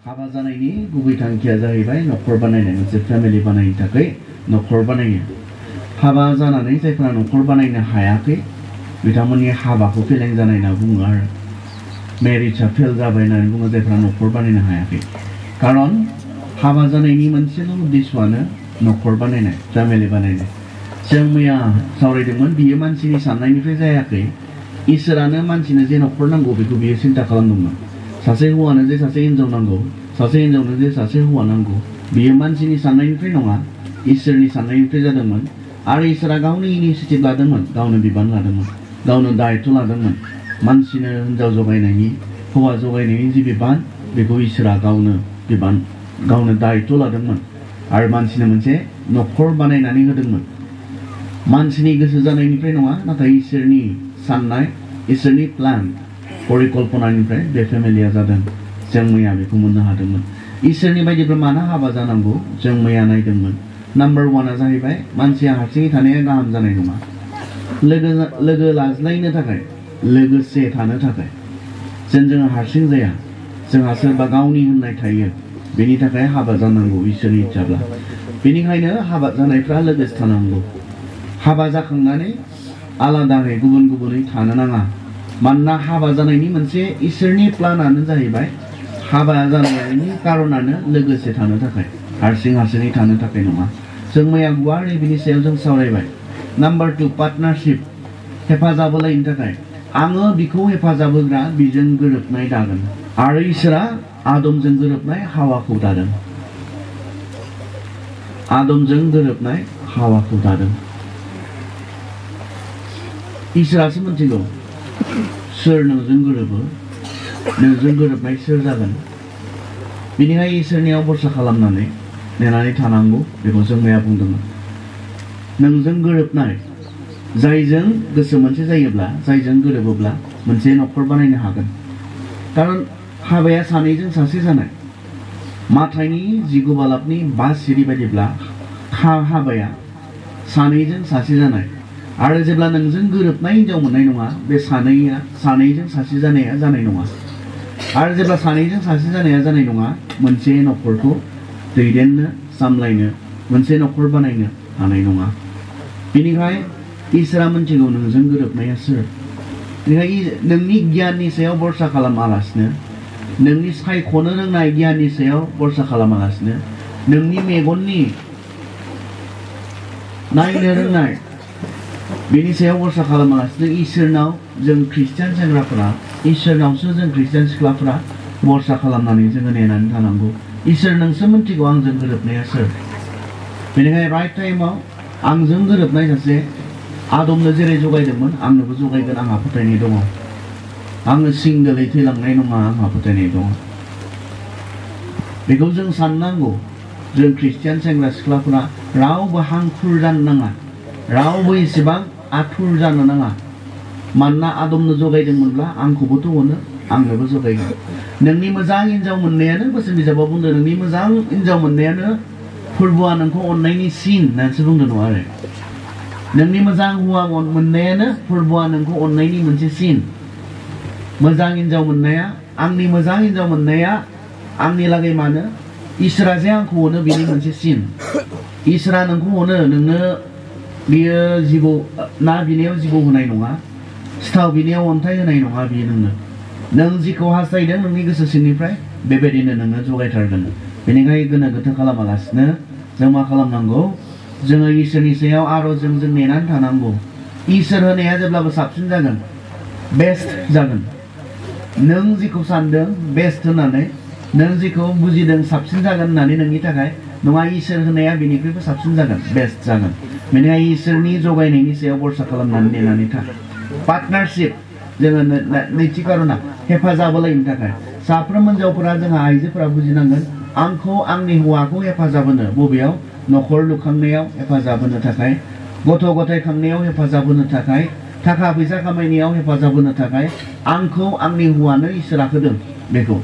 हाबा जानायनि गुबै थांखिया जाहैबाय नखर बानायनाय मोनसे फेमिलि बानायनो थाखाय नखर बानायो हाबा जानानै जायफोरा नखर बानायनो हायाखै बिथांमोननि हाबाखौ फेलें जानाय होनना बुङो आरो मेरिजआ फेल जाबाय होननानै बुङो जायफोरा नखर बानायनो हायाखै खारन हाबा जानायनि मोनसेल' उद्देश्यआनो नखर बानायनाय फेमिलि बानायनाय जों मैया सावरायदोंमोन बियो मानसिनि साननायनिफ्राय जायाखै इसोरानो मानसिनो जे नखर नांगौ बेखौ बियो सिन्ता खालामदोंमोन सासे हौवानो जे सासे हिन्जाव नांगौ सासे हिन्जावनो जे सासे हौवा नांगौ बियो मानसिनि साननायनिफ्राय नङा इसोरनि साननायनिफ्राय जादोंमोन आरो इसोरा गावनो इनिसिएटिभ लादोंमोन गावनो बिबान लादोंमोन गावनो दायित्व लादोंमोन मानसिनो हिन्जाव जगायनायनि हौवा जगायनायनि जि बिबान बेखौ इसोरा गावनो बिबान गावनो दायित्व लादोंमोन आरो मानसिनो मोनसे नखर बानायनानै होदोंमोन मानसिनि गोसो जानायनिफ्राय नङा नाथाय इसोरनि साननाय इसोरनि प्लान परिकल्पनानिफ्राय बे फेमिलिया जादों जों मैया बेखौ मोननो हादोंमोन इसोरनि बायदिब्ला मानो हाबा जानांगौ जों मैया नायदोंमोन नाम्बार 1आ जाहैबाय मानसिया हारसिङै थानाया गाहाम जानाय नङा लोगो लाज्लायनो थाखाय लोगोसे थानो थाखाय जोङो हारसिं जाया जोंहा सोरबा गावनि होननाय थायो बेनि थाखाय हाबा जानांगौ इसोरनि इच्छाब्ला बेनिखायनो हाबा जानायफ्रा लोगोसे थानांगौ हाबा जाखांनानै आलादायै गुबुन गुबुनै थानो नाङा मानोना हाबा जानायनि मोनसे इसोरनि प्लानानो जाहैबाय हाबा जानायनि कारनानो लोगोसे थानो थाखाय हारसिङै थानो थाखाय नङा जों मैया गुवारै बिनि सायाव जों सावरायबाय नाम्बार 2 पार्टनारशिप हेफाजाब होलायनो थाखाय आङो बिखौ हेफाजाब होग्रा बिजों गोरोबनाय दागोन आरो इसोरा आदमजों गोरोबनाय हावाखौ दादों आदमजों गोरोबनाय हावाखौ दादों इसोरासो मिथिगौ सोर नोंजों गोरोबो नोंजों गोरोबनाय सोर जागोन बेनिखायनो इसोरनियाव भरसा खालामनानै नेनानै थानांगौ बेखौ जों मैया बुंदोंमोन नोंजों गोरोबनाय जायजों गोसो मोनसे जायोब्ला जायजों गोरोबोब्ला मोनसे नखर बानायनो हागोन कारन हाबाया सानैजों सासे जानाय माथाइनि 19 बालाबनि 5 सिरि बायदिब्ला हाबाया सानैजों सासे जानाय आरो जेब्ला नोंजों गोरोबनाय हिन्जाव मोननाय नङा बे सानैजों सासे जानाया जानाय नङा आरो जेब्ला सानैजों सासे जानाया जानाय नङा मोनसे नखरखौ दैदेननो सामलायनो मोनसे नखर बानायनो हानाय नङा बेनिखाय इसोरा मिथिगौ नोंजों गोरोबनाया सोर बेनिखायनो नोंनि गियाननि सायाव भरसा खालामालासिनो नोंनि सायख'नो रोंनाय गियाननि सायाव भरसा खालामालासिनो नोंनि मेगननि नायनो रोंनाय बेनि सायाव भरसा खालामालासिनो इसोरनाव जों ख्रिस्टियान सेंग्राफोरा इसोरनावसो जों ख्रिस्टियान सिख्लाफोरा भरसा खालामनानै जोङो नेनानै थानांगौ इसोर नोंसो मिथिगौ आंजों गोरोबनाया सोर बेनिखायनो राइट टाइमाव आंजों गोरोबनाय सासे आदमनो जेरै जगायदोंमोन आंनोबो जगायगोन आंहा फोथायनाय दङ आङो सिंगोलै थैलांनाय नङा आंहा फोथायनाय दङ बेखौ जों साननांगौ जों ख्रिस्टियान सेंग्रा सिख्लाफोरा रावबो हांखुर जानो नाङा रावबो एसेबां आथुर जानो नाङा मानोना आदमनो जगायदोंमोनब्ला आंखौबोथ' अनो आंनोबो जगायगोन नोंनि मोजां हिन्जाव मोननायानो बोसोन बिजाबाव बुंदों नोंनि मोजां हिन्जाव मोननायानो फोरबोआ नोंखौ अननायनि सिन होननानैसो बुंदों नङा आरो नोंनि मोजां हौवा मोननायानो फोरबोआ नोंखौ अननायनि मोनसे सिन मोजां हिन्जाव मोननाया आंनि मोजां हिन्जाव मोननाया आंनि लागै मानो इसोरा जे आंखौ अनो बेनि मोनसे सिन इसोरा नोंखौ अनो नोंनो बियो जिबौ ना बिनायाव जिबौ होनाय नङा सिथाव बिनायाव अन्थाइ होनाय नङा बियो नोंनो नों जिखौ हास्थायदों नोंनि गोसो सिंनिफ्राय बेबायदिनो नोंनो जगायथारगोन बेनिखायनो गोनो गोथो खालामालासिनो जों मा खालामनांगौ जोङो इसोरनि सायाव आर'जजों जों नेनानै थानांगौ इसोर होनाया जेब्लाबो साबसिन जागोन बेस्ट जागोन नों जिखौ सानदों बेस्ट होननानै नों जिखौ बुजिदों साबसिन जागोन होननानै नोंनि थाखाय नङा इसोर होनाया बेनिख्रुइबो साबसिन जागोन बेस्ट जागोन बेनिखायनो इसोरनि जगायनायनि सायाव भरसा खालामनानै नेनानै था पार्टनारशिप जोङो नैथि कारना हेफाजाब होलायनो थाखाय साफ्रोम हिन्जावफोरा जोंहा आइजोफोरा बुजिनांगोन आंखौ आंनि हौवाखौ हेफाजाब होनो बबेयाव नखर लुखांनायाव हेफाजाब होनो थाखाय गथ' गथाय खांनायाव हेफाजाब होनो थाखाय थाखा फैसा खामायनायाव हेफाजाब होनो थाखाय आंखौ आंनि हौवानो इसोरा होदों बेखौ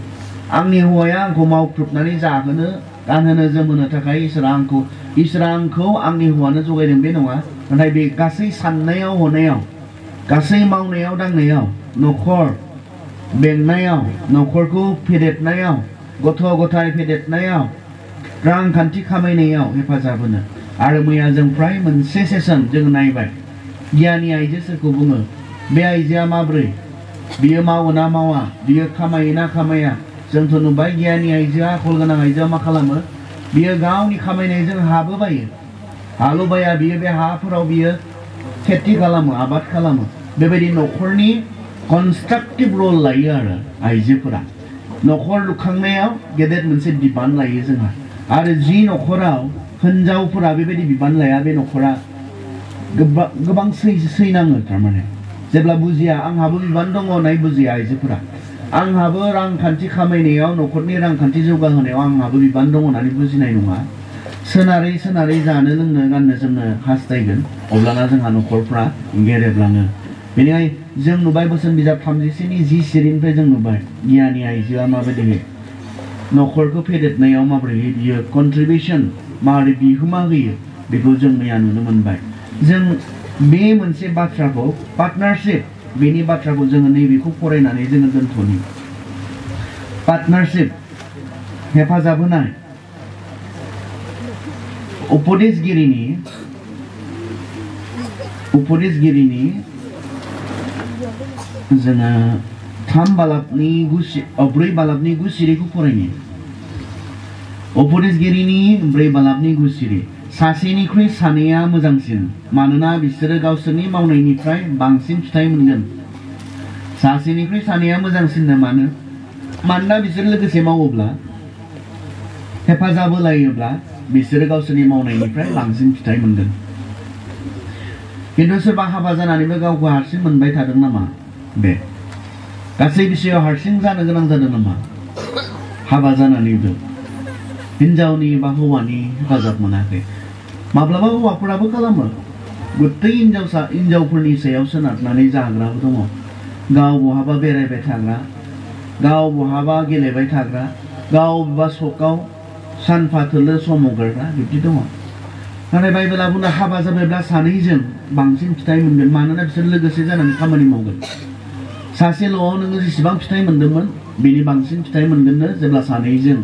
आंनि हौवाया आंखौ मावख्रुबनानै जाहोनो गानहोनो जोमहोनो थाखाय इसोरा आंखौ आंनि हौवानो जगायदों बे नङा नाथाय बे गासै साननायाव हनायाव गासै मावनायाव दांनायाव नखर बेंनायाव नखरखौ फेदेरनायाव गथ' गथाय फेदेरनायाव रांखान्थि खामायनायाव हेफाजाब होनो आरो मैया जों फ्राय मोनसे सेसन जों नायबाय गियानि आइजो सोरखौ बुङो बे आइजोआ माब्रै बियो मावो ना मावा बियो खामायो ना खामाया जोंथ' नुबाय गियानि आइजोआ आखल गोनां आइजोआ मा खालामो बियो गावनि खामायनायजों हाबो बायो हाल' बाया बियो बे हाफोराव बियो खेथि खालामो आबाद खालामो बेबायदि न'खरनि कनस्ट्राक्टिभ रल लायो आरो आइजोफोरा न'खर लुखांनायाव गेदेर मोनसे बिबान लायो जोंहा आरो जि न'खराव हिनजावफोरा बेबायदि बिबान लाया बे न'खरा गोबां सैनाङो थारमाने जेब्ला बुजिया आंहाबो बिबान दङ होननाय बुजिया आइजोफोरा आंहाबो रांखान्थि खामायनायाव न'खरनि रांखान्थि जौगाहोनायाव आंहाबो बिबान दङ होननानै बुजिनाय नङा सोनारै सोनारै जानो लोंनो गाननो जोमनो हास्थायगोन अब्लाना जोंहा न'खरफ्रा गेरेबलाङो बेनिखाय जों नुबाय बोसोन बिजाब 36नि 10 सिरिनिफ्राय जों नुबाय गियानि आइजोआ माबायदि न'खरखौ फेदेरनायाव माबोरै बियो कन्ट्रिबिउसन माबोरै बिहोमा होयो बेखौ जों मैया नुनो मोनबाय जों बे मोनसे बाथ्राखौ पार्टनारशिप बेनि बाथ्राखौ जोङो नैबेखौ फरायनानै जोङो दोनथ'नि पार्टनारशिप हेफाजाब होनाय उपदेशगिरिनि जोङो 3 बालाबनि 4 बालाबनि 9 सिरिखौ फरायनि उपदेशगिरिनि 4 बालाबनि 9 सिरि सासेनिख्रुइ सानैया मोजांसिन मानोना बिसोरो गावसोरनि मावनायनिफ्राय बांसिन फिथाइ मोनगोन सासेनिख्रुइ सानैया मोजांसिन मानोना बिसोर लोगोसे मावोब्ला हेफाजाब होलायोब्ला बिसोरो गावसोरनि मावनायनिफ्राय बांसिन फिथाइ मोनगोन किन्तु सोरबा हाबा जानानैबो गावखौ हारसिं मोनबाय थादों नामा बे गासै बिषयाव हारसिं जानो गोनां जादों नामा हाबा जानानैबो हिनजावनि बा हौवानि हेफाजाब मोनाखै माब्लाबा हौवाफोराबो खालामो गथै हिनजावफोरनि सायाव सोनारनानै जाग्राबो दङ गाव बहाबा बेरायबाय थाग्रा गाव बहाबा गेलेबाय थाग्रा गाव बा सकाव सानफा थोलो सम हगारग्रा बिब्दि दङ नाथाय बाइबेला बुङो हाबा जाबायब्ला सानैजों बांसिन फिथाइ मोनगोन मानोना बिसोर लोगोसे जानानै खामानि मावगोन सासेल'आव नोङो जेसेबां फिथाइ मोनदोंमोन बेनि बांसिन फिथाइ मोनगोननो जेब्ला सानैजों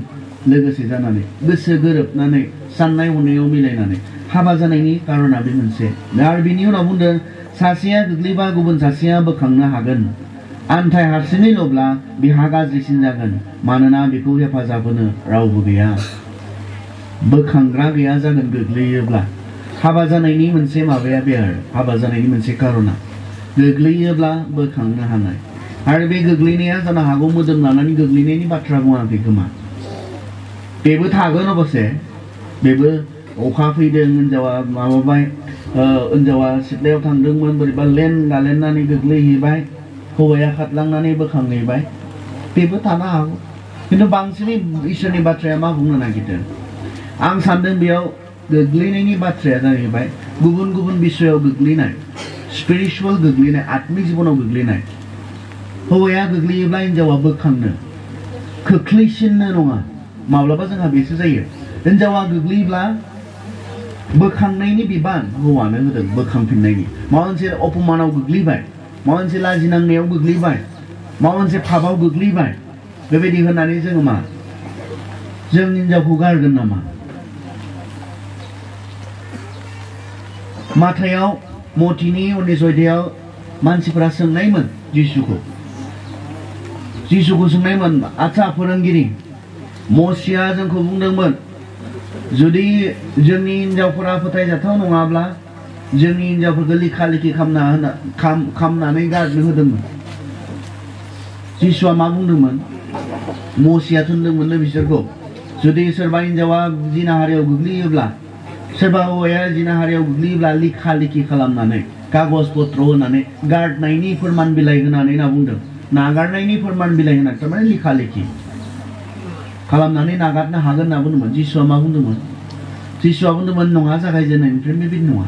लोगोसे जानानै गोसो गोरोबनानै साननाय हनायाव मिलायनानै हाबा जानायनि कारना बे मोनसे आरो बिनि उनाव बुंदों सासेया गोग्लैबा गुबुन सासेया बोखांनो हागोन आन्थाय हारसिङैल'ब्ला बिहा गाज्रिसिन जागोन मानोना बेखौ हेफाजाब होनो रावबो गैया बोखांग्रा गैया जागोन गोग्लैयोब्ला हाबा जानायनि मोनसे माबाया बे आरो हाबा जानायनि मोनसे कारना गोग्लैयोब्ला बोखांनो हानाय आरो बे गोग्लैनाया जानो हागौ मोदोम लानानै गोग्लैनायनि बाथ्रा बुङाखै खोमा बेबो थागोन अबसे बेबो अखा फैदों हिनजावा माबाबाय हिनजावा सिथ्लायाव थांदोंमोन बोरैबा गालेननानै गोग्लैहैबाय हौवाया खारलांनानै बोखांहैबाय बेबो थानो हागौ किन्तु बांसिनै इसोरनि बाथ्राया मा बुंनो नागिरदों आं सान्दों बेयाव गोग्लैनायनि बाथ्राया जाहैबाय गुबुन गुबुन बिषयाव गोग्लैनाय स्पिरिचुवेल गोग्लैनाय आत्मिक जिबनाव गोग्लैनाय हौवाया गोग्लैयोब्ला हिनजावा बोखांनो खोख्लैसिननो नङा माब्लाबा जोंहा बेसो जायो हिनजावा गोग्लैयोब्ला बोखांनायनि बिबान हौवानो होदों बोखांफिननायनि माबा मोनसे अपमानाव गोग्लैबाय माबा मोनसे लाजिनांनायाव गोग्लैबाय माबा मोनसे पापाव गोग्लैबाय बेबायदि होननानै जोङो मा जों हिनजावखौ गारगोन नामा माथायाव मथिनि 19 अध्यायाव मानसिफोरा सोंनायमोन जिसुखौ सोंनायमोन आच्छा फोरोंगिरि मसिया जोंखौ बुंदोंमोन जुदि जोंनि हिनजावफोरा फोथायजाथाव नङाब्ला जोंनि हिनजावफोरखौ लिखा लिखि खामनानै गारनो होदोंमोन जिसुआ मा बुंदोंमोन मसिया थुनदोंमोननो बिसोरखौ जुदि सोरबा हिनजावा जिनाहारियाव गोग्लैयोब्ला सोरबा हौवाया जिनाहारियाव गोग्लैयोब्ला लिखा लिखि खालामनानै कागज पत्र होनानै गारनायनि फोरमान बिलाइ होनानै होनना बुंदों नागारनायनि फोरमान बिलाइ होनानै थारमाने लिखा लिखि खालामनानै नागारनो हागोन होनना बुंदोंमोन जिसुआ मा बुंदोंमन जिसुआ बुंदोंमोन नङा जागायजेननायनिफ्राय बेबायदि नङा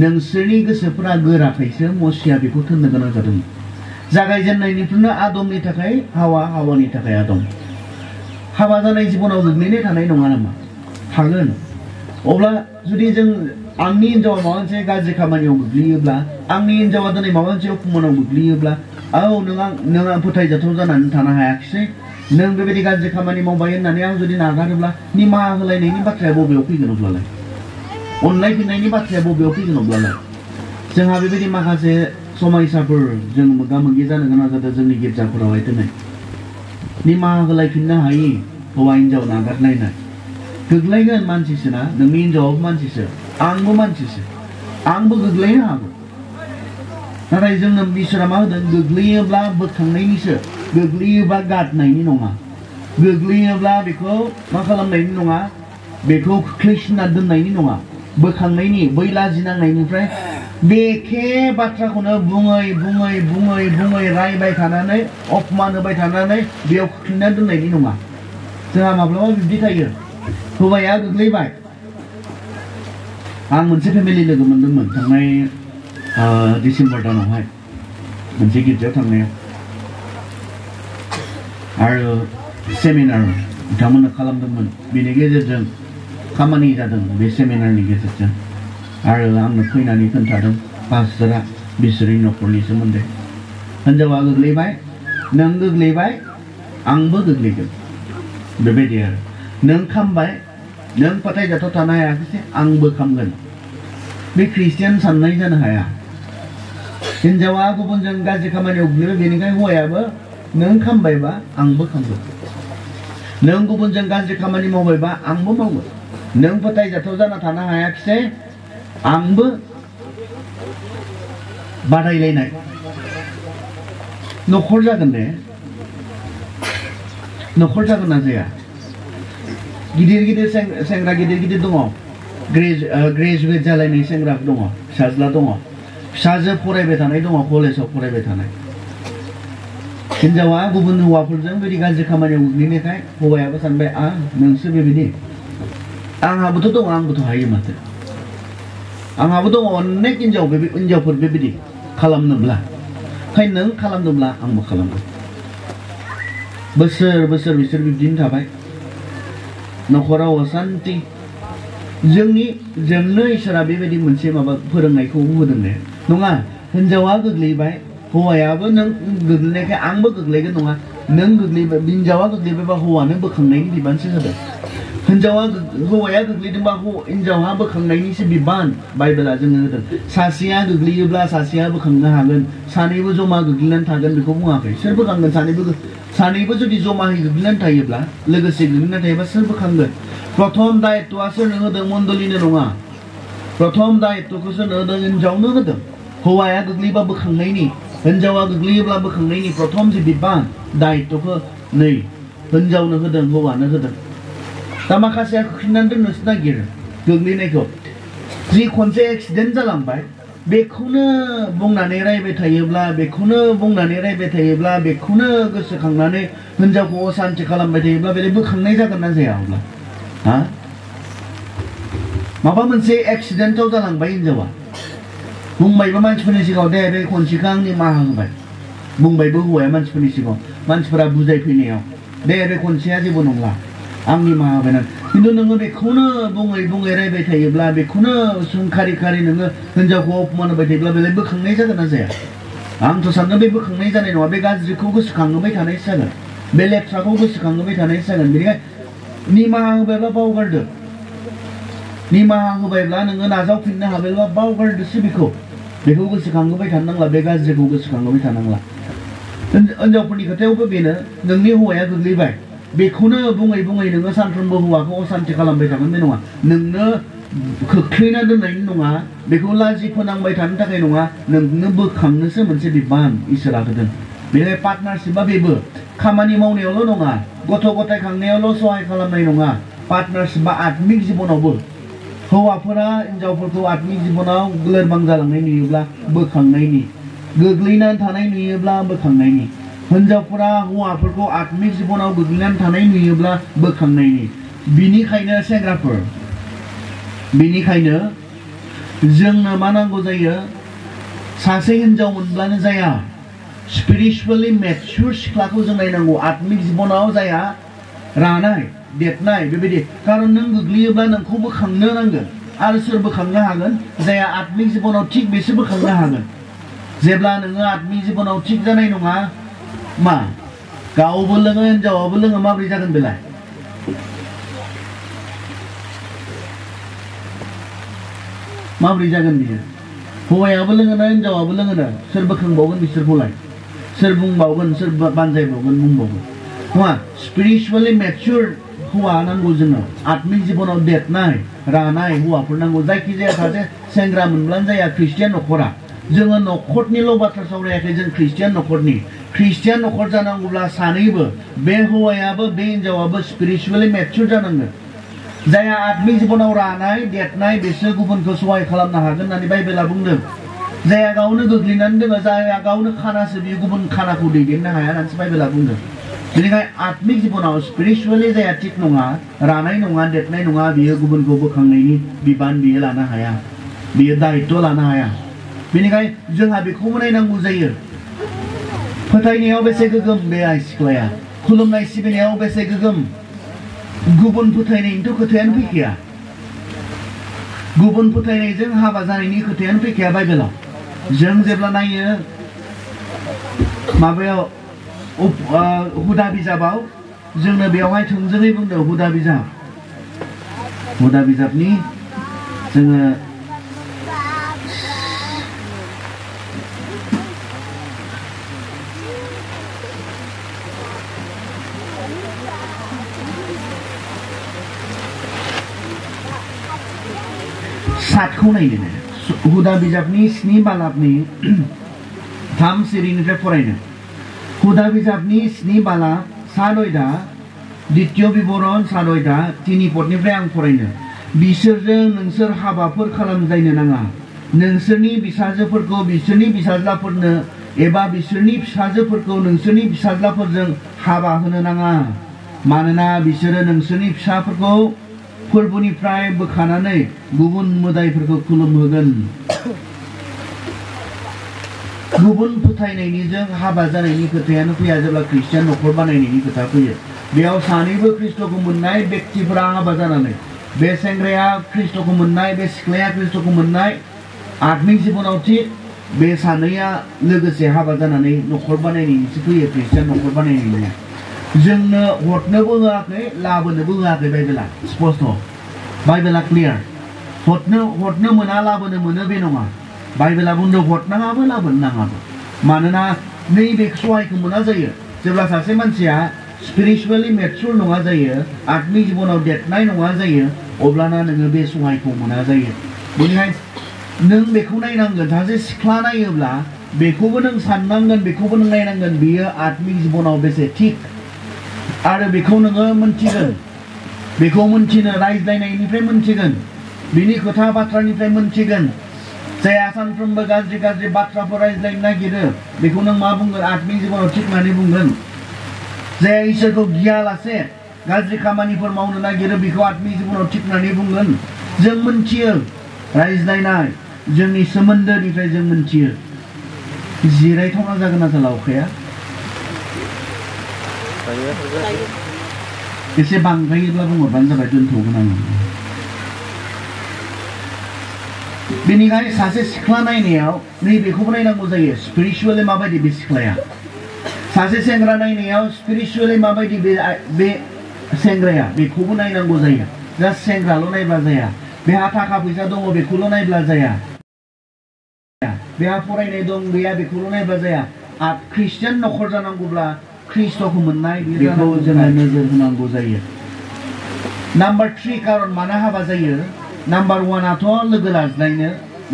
नोंसोरनि गोसोफोरा गोराखायसो मसिया बेखौ थोननो गोनां जादोंमोन जागायजेननायनिफ्रायनो आदमनि थाखाय हावानि थाखाय आदम हाबा जानाय जिबनाव गोग्लैनाय थानाय नङा नामा थागोन अब्ला जुदि जों आंनि हिनजावा माबा मोनसे गाज्रि खामानियाव गोग्लैयोब्ला आंनि हिनजावा दिनै माबा मोनसे अपमानाव गोग्लैयोब्ला औ नों आं फोथायजाथाव जानानै थानो हायाखिसै नों बेबायदि गाज्रि खामानि मावबाय होननानै आं जुदि नागारोब्ला निमाहा होलायनायनि बाथ्राया बबेयाव फैगोन अब्लालाय अनलायफिननायनि बाथ्राया बबेयाव फैगोन अब्लालाय जोंहा बेबायदि माखासे समयसाफोर जों मोगा मोगि जानो गोनां जादों जोंनि गिर्जाफोरावहाय दिनै निमाहा होलायफिननो हायि हौवा हिन्जाव नागारलायनाय गोग्लैगोन मानसिसोना नोंनि हिन्जावाबो मानसिसो आंबो मानसिसो आंबो गोग्लैनो हागौ नाथाय जोंनो इसोरा मा होदों गोग्लैयोब्ला बोखांनायनिसो गोग्लैयोबा गारनायनि नङा गोग्लैयोब्ला बेखौ मा खालामनायनि नङा बेखौ खोख्लैसिनना दोननायनि नङा बोखांनायनि बै लाजिनांनायनिफ्राय बेखे बाथ्राखौनो बुङै बुङै बुङै बुङै रायबाय थानानै अपमान होबाय थानानै बेयाव खोख्लैना दोननायनि नङा जोंहा माब्लाबा बिब्दि थायो हौवाया गोग्लैबाय आं मोनसे फेमिलि लोगो मोनदोंमोन थांनाय डिसेम्बर दानावहाय मोनसे गिर्जायाव थांनायाव आरो सेमिनार बिथांमोना खालामदोंमोन बेनि गेजेरजों खामानि जादों बे सेमिनारनि गेजेरजों आरो आंनो फैनानै खोन्थादों पास्टरा बिसोरनि न'खरनि सोमोन्दै हिन्जावा गोग्लैबाय नों गोग्लैबाय आंबो गोग्लैगोन बेबायदि आरो नों खामबाय नों फोथायजाथाव थानो हायाखैसै आंबो खामगोन बे ख्रिस्टियान साननाय जानो हाया हिन्जावा गुबुनजों गाज्रि खामानियाव गोग्लैबाय बेनिखायनो हौवायाबो नों खामबायबा आंबो खामगोन नों गुबुनजों गाज्रि खामानि मावबायबा आंबो मावगोन नों फोथायजाथाव जाना थानो हायाखिसै आंबो बादायलायनाय न'खर जागोन दे न'खर जागोन ना जाया गिदिर गिदिर सेंग्रा गिदिर गिदिर दङ ग्रेजुवेट जालायनाय सेंग्रा दङ फिसाज्ला दङ फिसाजो फरायबाय थानाय दङ कलेजाव फरायबाय थानाय हिन्जावा गुबुन हौवाफोरजों बेबायदि गाज्रि खामानियाव गोग्लैनायखाय हौवायाबो सानबाय नोंसो बेबायदि आंहाबोथ' दङ आंबोथ' हायो माथो आंहाबो दङ अनेक हिन्जावफोर बेबायदि खालामनोब्ला ओंखायनो नों खालामनोब्ला आंबो खालामगोन बोसोर बोसोर बिसोर बिब्दिनो थाबाय न'खराव असान्ति जोंनो इसोरा बेबायदि मोनसे माबा फोरोंनायखौ होदों ने नङा हिन्जावा गोग्लैबाय हौवायाबो नों गोग्लैनायखाय आंबो गोग्लैगोन नङा नों गोग्लैबाय हिन्जावा गोग्लैबायबा हौवानो बोखांनायनि बिबानसो होदों हौवाया गोग्लैदोंबा हिन्जावहा बोखांनायनिसो बिबान बाइबेला जोंनो होदों सासेया गोग्लैयोब्ला सासेया बोखांनो हागोन सानैबो जमा गोग्लैनानै थागोन बेखौ बुङाखै सोर बोखांगोन सानैबो जुदि जमायै गोग्लैनानै थायोब्ला लोगोसे गोग्लैनानै थायोबा सोर बोखांगोन प्रथम दायित्वआ सोरनो होदों मण्डलिनो नङा प्रथम दायित्वखौ सोरनो होदों हिन्जावनो होदों हौवाया गोग्लैबा बोखांनायनि हिन्जावा गोग्लैयोब्ला बोखांनायनि प्रथम जे बिबान दायित्वखौ नै हिन्जावनो होदों हौवानो होदों दा माखासेया खोख्लैनानै दोननोसो नागिरो गोग्लैनायखौ जि खनसे एक्सिडेन्ट जालांबाय बेखौनो बुंनानै रायबाय थायोब्ला बेखौनो गोसोखांनानै हिन्जावखौ असान्ति खालामबाय थायोब्ला बेलाय बोखांनाय जागोन ना जाया अब्ला माबा मोनसे एक्सिडेन्टआव जालांबाय हिन्जावा बुंबायबो मानसिफोरनि सिगाङाव दे बे खनसेखौ आं निमाहा होबाय बुंबायबो हौवाया मानसिफोरनि सिगाङाव मानसिफोरा बुजायफैनायाव दे बे खनसेया जेबो नंला आं निमाहा होबाय खिन्थु नोङो बेखौनो बुङै बुङै रायबाय थायोब्ला बेखौनो खारि खारि नोङो हिन्जावखौ अपमान होबाय थायोब्ला बेलाय बोखांनाय जागोन ना जाया आंथ' सानो बे बोखांनाय जानाय नङा बे गाज्रिखौ गोसोखांहोबाय थानायसो जागोन बे लेथ्राखौ गोसोखांहोबाय थानायसो जागोन बेनिखायनो निमाहा होबायब्ला बावगारदो निमाहा होबायब्ला नोङो नाजावफिननो हाबायब्ला बावगारदोसो बेखौ गोसोखांहोबाय थानो नांला बे गाज्रिखौ गोसोखांहोबाय थानांला हिन्जावफोरनि खोथायावबो बेनो नोंनि हौवाया गोग्लैबाय बेखौनो बुङै बुङै नोङो सानफ्रोमबो हौवाखौ असान्ति खालामबाय थागोन बे नङा नोंनो खोख्लैना दोननायनि नङा बेखौ लाजि फोनांबाय थानो थाखाय नङा नोंनो बोखांनोसो मोनसे बिबान इसोरा होदों बेनिखायनो पार्टनारशिपआ बेबो खामानि मावनायावल' नङा गथ' गथाय खांनायावल' सहाय खालामनाय नङा पार्टनारशिपआ आत्मिक जिबनावबो हौवाफोरा हिन्जावफोरखौ आत्मिक जिबनाव लोरबां जालांनाय नुयोब्ला बोखांनायनि गोग्लैनानै थानाय नुयोब्ला बोखांनायनि हिन्जावफोरा हौवाफोरखौ आत्मिक जिबनाव गोग्लैनानै थानाय नुयोब्ला बोखांनायनि बिनिखायनो सेंग्राफोर जोंनो मा नांगौ जायो सासे हिन्जाव मोनब्लानो जाया स्पिरिचुवेलि मेच्युर सिख्लाखौ जों नायनांगौ आत्मिक जिबनाव जाया रानाय देरनाय बेबायदि खारन नों गोग्लैयोब्ला नोंखौ बोखांनो नांगोन आरो सोर बोखांनो हागोन जाया आत्मिक जिबनाव थिग बेसो बोखांनो हागोन जेब्ला नोङो आत्मिक जिबनाव थिग जानाय नङा मा गावबो लोङो हिनजावाबो लोङो माबोरै जागोन बेलाय माबोरै जागोन बियो हौवायाबो लोङोना हिनजावाबो लोङोना सोर बोखांबावगोन बिसोरखौलाय सोर बुंबावगोन सोर बानजायबावगोन बुंबावगोन नङा स्पिरिचुवेलि मेचुर हौवा नांगौ जोंनो आत्मिक जिबनाव देरनाय रानाय हौवाफोर नांगौ जायखिजाया सासे सेंग्रा मोनब्लानो जाया ख्रिस्टियान न'खरा जोङो न'खरनिल' बाथ्रा सावरायाखै जों ख्रिस्टियान न'खर जानांगौब्ला सानैबो बे हौवायाबो बे हिनजावाबो स्पिरिचुवेलि मेचुर जानांगोन जायहा आत्मिक जिबनाव रानाय देरनाय बिसोर गुबुनखौ सहाय खालामनो हागोन होननानै बाइबेला बुंदों जायहा गावनो गोग्लैनानै दङ जायहा गावनो खानासो बियो गुबुन खानाखौ दैदेननो हाया होननानैसो बाइबेला बुंदों बेनिखायनो आत्मिक जिबनाव स्पिरिचुवेलि जायहा थिग नङा रानाय नङा देरनाय नङा बियो गुबुनखौ बोखांनायनि बिबान बियो लानो हाया बियो दायित्व लानो हाया बेनिखायनो जोंहा बेखौबो नायनांगौ जायो फोथायनायाव बेसे गोगोम बे सिख्लाया खुलुमनाय सिबिनायाव बेसे गोगोम गुबुन फोथायनायनिथ' खोथायानो फैखाया गुबुन फोथायनायजों हाबा जानायनि खोथायानो फैखाया बाइबेलाव जों जेब्ला नायो माबायाव हुदा बिजाबाव जोंनो बेवहाय थोंजोङै बुंदों हुदा बिजाबनि जोङो 7खौ नायनो हुदा बिजाबनि 7 बालाबनि 3 सिरिनिफ्राय फरायनो हुदा बिजाबनि 7 बालाब 7 अयदा द्वितीय बिबरन 7 अयदा 3 पदनिफ्राय आं फरायनो बिसोरजों नोंसोर हाबाफोर खालामजायनो नाङा नोंसोरनि बिसाजोफोरखौ बिसोरनि बिसाज्लाफोरनो एबा बिसोरनि फिसाजोफोरखौ नोंसोरनि फिसाज्लाफोरजों हाबा होनो नाङा मानोना बिसोरो नोंसोरनि फिसाफोरखौ फोरबोनिफ्राय बोखानानै गुबुन मोदाइफोरखौ खुलुमहोगोन गुबुन फोथायनायनिजों हाबा जानायनि खोथायानो फैया जेब्ला ख्रिस्टियान न'खर बानायनायनि खोथा फैयो बेयाव सानैबो ख्रिस्ट'खौ मोननाय व्यक्तिफोरा हाबा जानानै बे सेंग्राया ख्रिस्ट'खौ मोननाय बे सिख्लाया ख्रिस्ट'खौ मोननाय आत्मिक जिबनाव थिग बे सानैया लोगोसे हाबा जानानै न'खर बानायनायनिसो फैयो ख्रिस्टियान न'खर बानायनायनिया जोंनो हरनोबो होआखै लाबोनोबो होआखै बाइबेला स्पष्ट बाइबेला क्लियार हरनो मोना लाबोनो मोनो बे नङा बाइबेला बुंदों हरनाङाबो लाबोनो नाङाबो मानोना नैबे सहायखौ मोना जायो जेब्ला सासे मानसिया स्पिरिचुवेलि मेचुर नङा जायो आत्मिक जिबनाव देरनाय नङा जायो अब्लाना नोङो बे सहायखौ मोना जायो बेनिखायनो नों बेखौ नायनांगोन सासे सिख्ला नायोब्ला बेखौबो नों साननांगोन बेखौबो नों नायनांगोन बियो आत्मिक जिबनाव बेसे थिग आरो बेखौ नोङो मोनथिगोन बेखौ मोनथिनो रायज्लायनायनिफ्राय मोनथिगोन बिनि खोथा बाथ्रानिफ्राय मोनथिगोन जायहा सानफ्रोमबो गाज्रि गाज्रि बाथ्राफोर रायज्लायनो नागिरो बेखौ नों मा बुंगोन आत्मिक जिबनाव थिग होननानै बुंगोन जायहा इसोरखौ गियालासे गाज्रि खामानिफोर मावनो नागिरो बेखौ आत्मिक जिबनाव थिग होननानै बुंगोन जों मोनथियो रायज्लायनाय जोंनि सोमोन्दोनिफ्राय जों मोनथियो जिरायथावना जागोन ना जाला अखाया एसे बांद्रायोब्ला बुंहरबानो जाबाय दोनथ'गोन आं बेनिखायनो सासे सिख्ला नायनायाव नैबेखौबो नायनांगौ जायो स्पिरिचुवेलि माबायदि बे सिख्लाया सासे सेंग्रा नायनायाव स्पिरिचुवेलि माबायदि बे सेंग्राया बेखौबो नायनांगौ जायो जास्ट सेंग्राल' नायब्ला जाया बेहा थाखा फैसा दङ बेखौल' नायब्ला जाया बेहा फरायनाय दं गैया बेखौल' नायब्ला जाया ख्रिस्टियान न'खर जानांगौब्ला ख्रिस्ट'खौ मोननाय बेखौ जोङो नोजोर होनांगौ जायो नाम्बार 3 कारन मानो हाबा जायो नाम्बार 1आथ' लोगो लाज्लायनो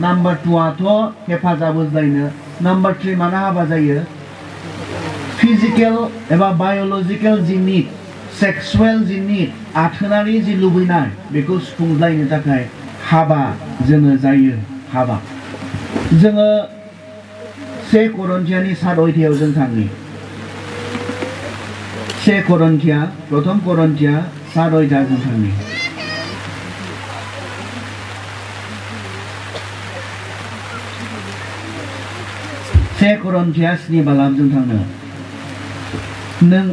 नाम्बार 2आथ' हेफाजाब होज्लायनो नाम्बार 3 मानो हाबा जायो फिजिकेल एबा बाय'लजिकेल जि निड सेक्सुवेल जि निड आथोनारि जि लुबैनाय बेखौ सुफुंज्लायनो थाखाय हाबा जोङो जायो हाबा जोङो 1 करन्थियानि 7 अध्यायाव जों थाङो 1 करन्थिया प्रथम करन्थिया 7 अध्याय जों थाङो 1 करन्थिया 7 बालाब जों थाङो नों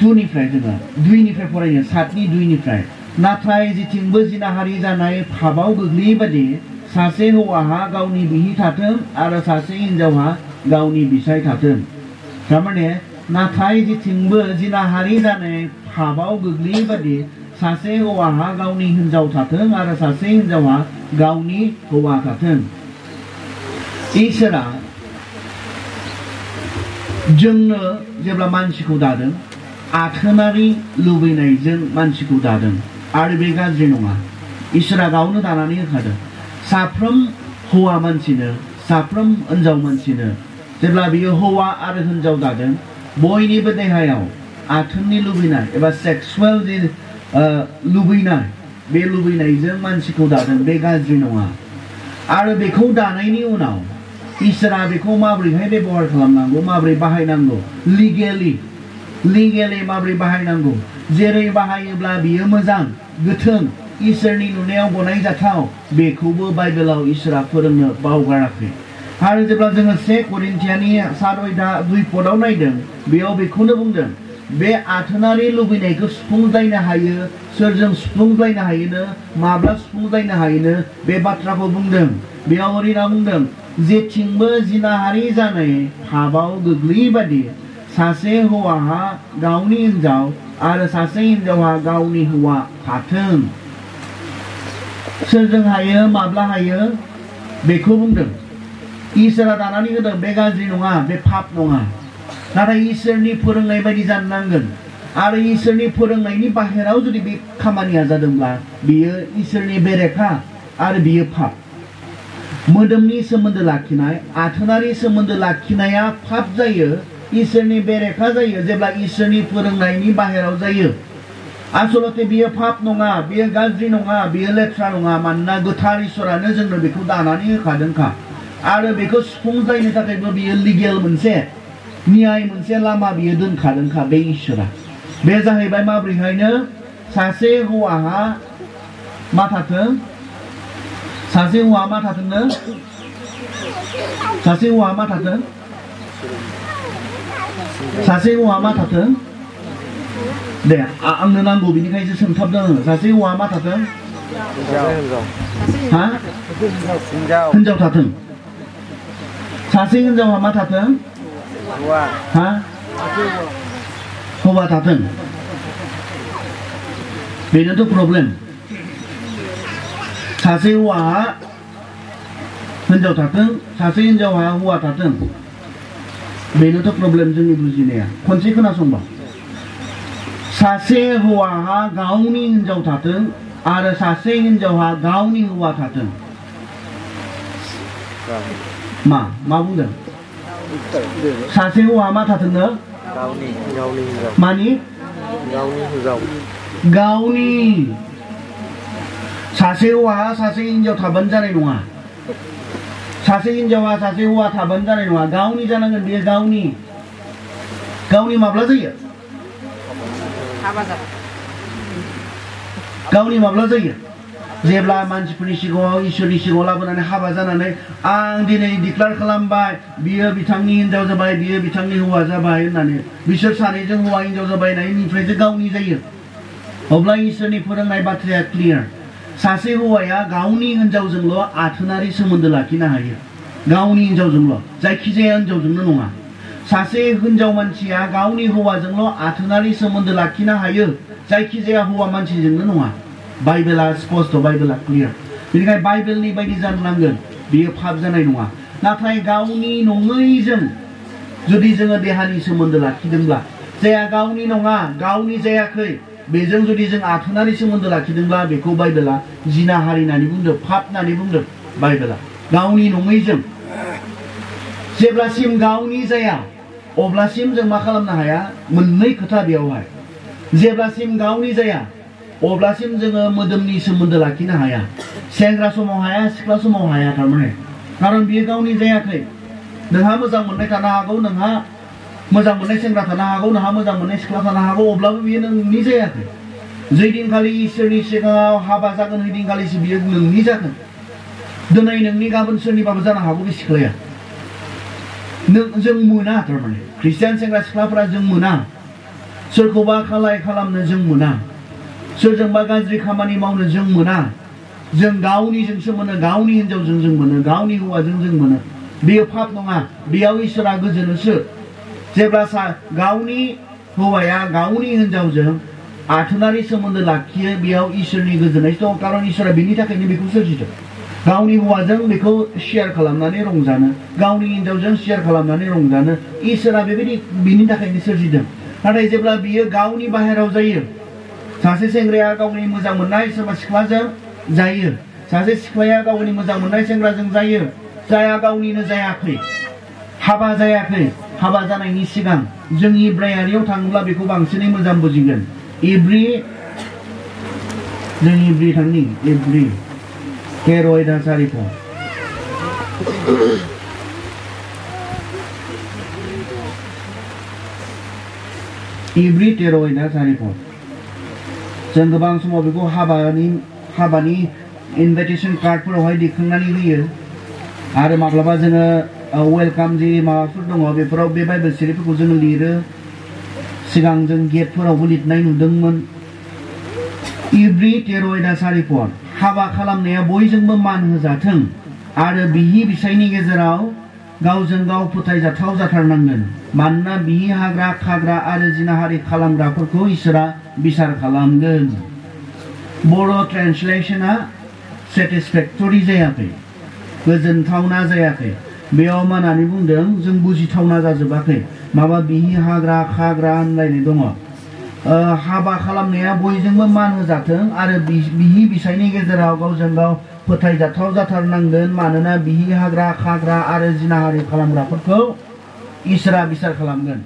2निफ्राय जोङो 2निफ्राय फरायो 7नि 2निफ्राय नाथाय जेथिंबो जिनाहारि जानाय फाबाव गोग्लैयै बादि सासे हौवाहा गावनि बिहि थाथों आरो सासे हिनजावहा गावनि बिसाय थाथों थारमाने नाथाय जेथिंबो जिनाहारि जानाय पापाव गोग्लैयै बादि सासे हौवाहा गावनि हिनजाव थाथों आरो सासे हिनजावहा गावनि हौवा थाथों। इसोरा जोंनो जेब्ला मानसिखौ दादों आथोनारि लुबैनायजों मानसिखौ दादों आरो बे गाज्रि नङा। इसोरा गावनो दानानै होखादों। साफ्रोम हौवा मानसिनो साफ्रोम हिनजाव मानसिनो जेब्ला बियो हौवा आरो हिनजाव दादों बयनिबो देहायाव आथोननि लुबैनाय एबा सेक्सुवेल जे लुबैनाय बे लुबैनायजों मानसिखौ दादों बे गाज्रि नङा। आरो बेखौ दानायनि उनाव इसोरा बेखौ माबोरैहाय बेबहार खालामनांगौ माबोरै बाहायनांगौ लिगेलि माबोरै बाहायनांगौ जेरै बाहायोब्ला बियो मोजां गोथों इसोरनि नुनायाव गनायजाथाव बेखौबो बाइबेलाव इसोरा फोरोंनो बावगाराखै। आरो जेब्ला जोङो 1 करिन्थियानि 7:2 नायदों बेयाव बेखौनो बुंदों बे आथोनारि लुबैनायखौ सुफुंलायनो हायो। सोरजों सुफुंलायनो हायोनो माब्ला सुफुंलायनो हायोनो बे बाथ्राखौ बुंदों। बेयाव ओरैना बुंदों जेथिंबो जिनाहारि जानाय पापाव गोग्लैयै बादि सासे हौवाहा गावनि हिनजाव आरो सासे हिनजावहा गावनि हौवा थाथों। सोरजों हायो माब्ला हायो बेखौ बुंदों। इसोरा दानानै होदों बे गाज्रि नङा बे पाप नङा। नाथाय इसोरनि फोरोंनाय बायदि जानो नांगोन। आरो इसोरनि फोरोंनायनि बाहेराव जुदि बे खामानिया जादोंब्ला बियो इसोरनि बेरेखा आरो बियो पाप। मोदोमनि सोमोन्दो लाखिनाय आथोनारि सोमोन्दो लाखिनाया पाप जायो इसोरनि बेरेखा जायो जेब्ला इसोरनि फोरोंनायनि बाहेराव जायो। आसलते बियो पाप नङा बियो गाज्रि नङा बियो लेथ्रा नङा मानोना गोथार इसोरानो जोंनो बेखौ दानानै होखादोंखा। आरो बेखौ सुफुंजायनो थाखायबो बियो लिगेल मोनसे न्याय मोनसे लामा बियो दोनखादोंखा बे इसोरा। बे जाहैबाय माबोरैहायनो सासे हौवाहा मा थाथों सासे हौवा मा थाथोंनो सासे हौवा मा थाथों सासे हौवा मा थाथों दे आंनो नांगौ बेनिखायसो सोंथाबदों आङो। सासे हौवा मा थाथों हा हिनजाव थाथों। सासे हिनजावा मा थाथों हा हौवा थाथों। बेनोथ' प्रब्लेम। सासे हौवाहा हिनजाव थाथों सासे हिनजावहा हौवा थाथों बेनोथ' प्रब्लेम जोंनि बुजिनाया। खनसे खोनासंबा सासे हौवाहा गावनि हिनजाव थाथों आरो सासे हिनजावहा गावनि हौवा थाथों। मा बुंदों सासे हौवा मा थाथोंनो मानि गावनि सासे हौवाहा सासे हिनजाव थाबानो जानाय नङा। सासे हिनजावा सासे हौवा थाबानो जानाय नङा गावनि जानांगोन। बेयो गावनि माब्ला जायो गावनि माब्ला जायो जेब्ला मानसिफोरनि सिगाङाव इसोरनि सिगाङाव लाबोनानै हाबा जानानै आं दिनै डिक्लेयार खालामबाय बियो बिथांनि हिनजाव जाबाय बियो बिथांनि हौवा जाबाय होननानै बिसोर सानैजों हौवा हिनजाव जाबाय होननायनिफ्रायसो गावनि जायो। अब्ला इसोरनि फोरोंनाय बाथ्राया क्लियार। सासे हौवाया गावनि हिनजावजोंल' आथोनारि सोमोन्दो लाखिनो हायो गावनि हिनजावजोंल' जायखिजाया हिनजावजोंनो नङा। सासे हिनजाव मानसिया गावनि हौवाजोंल' आथोनारि सोमोन्दो लाखिनो हायो जायखिजाया हौवा मानसिजोंनो नङा। बाइबेला स्पष्ट बाइबेला क्लियार। बेनिखायनो बाइबेलनि बायदि जानो नांगोन बेयो पाप जानाय नङा। नाथाय गावनि नङैजों जुदि जोङो देहानि सोमोन्दो लाखिदोंब्ला जाया गावनि नङा गावनि जायाखै बेजों जुदि जों आथोनारि सोमोन्दो लाखिदोंब्ला बेखौ बाइबेला जिनाहारि होननानै बुंदों पाप होननानै बुंदों बाइबेला। गावनि नङैजों जेब्लासिम गावनि जाया अब्लासिम जों मा खालामनो हाया मोननै खोथा बेयावहाय। जेब्लासिम गावनि जाया अब्लासिम जोङो मोदोमनि सोमोन्दो लाखिनो हाया। सेंग्रा समाव हाया सिख्ला समाव हाया थारमाने खारन बियो गावनि जायाखै। नोंहा मोजां मोननाय थानो हागौ नोंहा मोजां मोननाय सेंग्रा थानो हागौ नोंहा मोजां मोननाय सिख्ला थानो हागौ अब्लाबो बियो नोंनि जायाखै। जै दिनखालि इसोरनि सिगाङाव हाबा जागोन ओइ दिनखालिसो बियो नोंनि जागोन। दिनै नोंनि गाबोन सोरनिबाबो जानो हागौ बे सिख्लाया। जों मोना थारमाने ख्रिस्टियान सेंग्रा सिख्लाफोरा जों मोना सोरखौबा खालामनो जों मोना सोरजोंबा गाज्रि खामानि मावनो जों मोना। जों गावनिजोंसो मोनो गावनि हिनजावजों जों मोनो गावनि हौवाजों जों मोनो। बेयो पाप नङा बेयाव इसोरा गोजोनोसो जेब्ला गावनि हौवाया गावनि हिनजावजों आथोनारि सोमोन्दो लाखियो बेयाव इसोरनि गोजोननाय दं खारन इसोरा बेनि थाखायनो बेखौ सोरजिदों गावनि हौवाजों बेखौ शेयार खालामनानै रंजानो गावनि हिनजावजों शेयार खालामनानै रंजानो इसोरा बेबायदि बेनि थाखायनो सोरजिदों नाथाय जेब्ला बियो गावनि बाहेराव जायो सासे सेंग्राया गावनि मोजां मोननाय सोरबा सिख्लाजों जायो सासे सिख्लाया गावनि मोजां मोननाय सेंग्राजों जायो जाया गावनिनो जायाखै हाबा जायाखै हाबा जानायनि सिगां जों इब्रायारियाव थाङोब्ला बेखौ बांसिनै मोजां बुजिगोन इब्रि जों इब्रि थांनि इब्रि 13 आयदा 4 इब्रि 13 आयदा 4 जों गोबां समाव बेखौ हाबानि इनभाइटेशन कार्डफोरावहाय दिखांनानै होयो आरो माब्लाबा जोङो वेलकाम जि माबाफोर दङ बेफोराव बे बाइबेल सिरिफोरखौ जोङो लिरो सिगां जों गेटफोरावबो लिरनाय नुदोंमोन इब्रि 13 आयदा 4 हाबा खालामनाया बयजोंबो मान होजाथों आरो बिहि बिसायनि गेजेराव गावजों गाव फोथायजाथाव जाथारनांगोन मानोना बिहि हाग्रा खाग्रा आरो जिनाहारि खालामग्राफोरखौ इसोरा बिसार खालामगोन बर' ट्रेन्सलेशना सेटिसफेक्टरि जायाखै गोजोनथावना जायाखै बेयाव मा होननानै बुंदों जों बुजिथावना जाजोबाखै माबा बिहि हाग्रा खाग्रा होनलायनाय दङ हाबा खालामनाया बयजोंबो मान होजाथों आरो बिहि बिसायनि गेजेराव गावजों गाव फोथायजाथाव जाथारनांगोन मानोना बिहि हाग्रा खाग्रा आरो जिनाहारि खालामग्राफोरखौ इसोरा बिसार खालामगोन